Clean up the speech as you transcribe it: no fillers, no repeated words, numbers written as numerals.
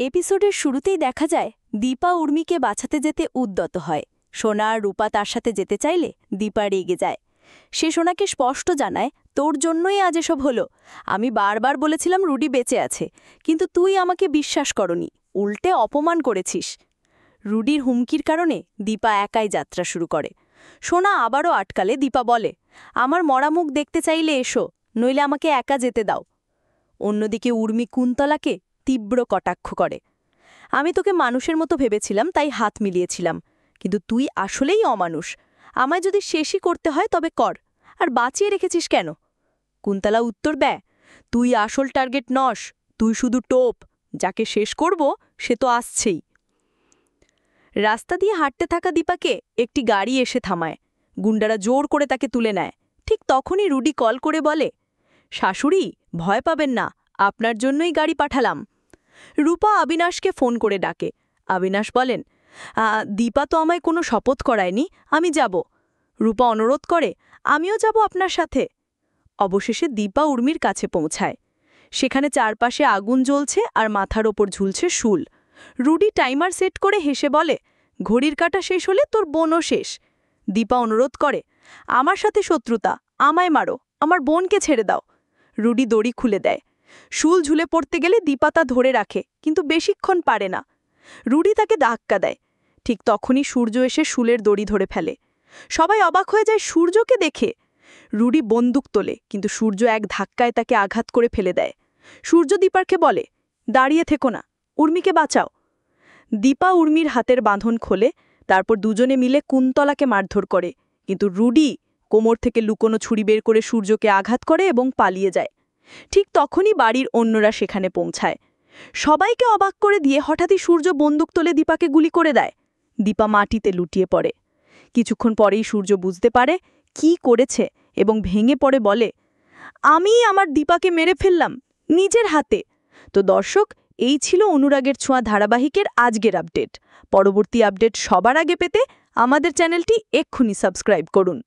এপিসোডের শুরুতেই দেখা যায় দীপা উর্মিকে বাঁচাতে যেতে উদ্যত হয়। সোনা আর রূপা তার সাথে যেতে চাইলে দীপা রেগে যায়। সে সোনাকে স্পষ্ট জানায়, তোর জন্যই আজ এসব হলো। আমি বারবার বলেছিলাম রুডি বেঁচে আছে, কিন্তু তুই আমাকে বিশ্বাস করনি, উল্টে অপমান করেছিস। রুডির হুমকির কারণে দীপা একাই যাত্রা শুরু করে। সোনা আবারও আটকালে দীপা বলে, আমার মরা মুখ দেখতে চাইলে এসো, নইলে আমাকে একা যেতে দাও। অন্যদিকে উর্মি কুন্তলাকে তীব্র কটাক্ষ করে, আমি তোকে মানুষের মতো ভেবেছিলাম, তাই হাত মিলিয়েছিলাম, কিন্তু তুই আসলেই অমানুষ। আমায় যদি শেষই করতে হয় তবে কর, আর বাঁচিয়ে রেখেছিস কেন? কুন্তলা উত্তর দেয়, তুই আসল টার্গেট নস, তুই শুধু টোপ, যাকে শেষ করব সে তো আসছেই। রাস্তা দিয়ে হাঁটতে থাকা দীপাকে একটি গাড়ি এসে থামায়। গুন্ডারা জোর করে তাকে তুলে নেয়। ঠিক তখনই রুডি কল করে বলে, শাশুড়ি ভয় পাবেন না, আপনার জন্যই গাড়ি পাঠালাম। রূপা অবিনাশকে ফোন করে ডাকে। অবিনাশ বলেন, দীপা তো আমায় কোনো শপথ করায়নি, আমি যাব। রূপা অনুরোধ করে, আমিও যাব আপনার সাথে। অবশেষে দীপা উর্মির কাছে পৌঁছায়। সেখানে চারপাশে আগুন জ্বলছে আর মাথার ওপর ঝুলছে শুল। রুডি টাইমার সেট করে হেসে বলে, ঘড়ির কাঁটা শেষ হলে তোর বোনও শেষ। দীপা অনুরোধ করে, আমার সাথে শত্রুতা, আমায় মারো, আমার বোনকে ছেড়ে দাও। রুডি দড়ি খুলে দেয়। শুল ঝুলে পড়তে গেলে দীপা তা ধরে রাখে, কিন্তু বেশিক্ষণ পারে না। রুডি তাকে ধাক্কা দেয়। ঠিক তখনই সূর্য এসে শুলের দড়ি ধরে ফেলে। সবাই অবাক হয়ে যায় সূর্যকে দেখে। রুডি বন্দুক তোলে, কিন্তু সূর্য এক ধাক্কায় তাকে আঘাত করে ফেলে দেয়। সূর্য দীপাকে বলে, দাঁড়িয়ে থেকো না, উর্মিকে বাঁচাও। দীপা উর্মির হাতের বাঁধন খোলে, তারপর দুজনে মিলে কুন্তলাকে মারধর করে, কিন্তু রুডি কোমর থেকে লুকোনো ছুরি বের করে সূর্যকে আঘাত করে এবং পালিয়ে যায়। ঠিক তখনই বাড়ির অন্যরা সেখানে পৌঁছায়। সবাইকে অবাক করে দিয়ে হঠাৎই সূর্য বন্দুক তোলে দীপাকে গুলি করে দেয়। দীপা মাটিতে লুটিয়ে পড়ে। কিছুক্ষণ পরেই সূর্য বুঝতে পারে কি করেছে এবং ভেঙে পড়ে বলে, আমি আমার দীপাকে মেরে ফেললাম নিজের হাতে। তো দর্শক, এই ছিল অনুরাগের ছোঁয়া ধারাবাহিকের আজকের আপডেট। পরবর্তী আপডেট সবার আগে পেতে আমাদের চ্যানেলটি এক্ষুনি সাবস্ক্রাইব করুন।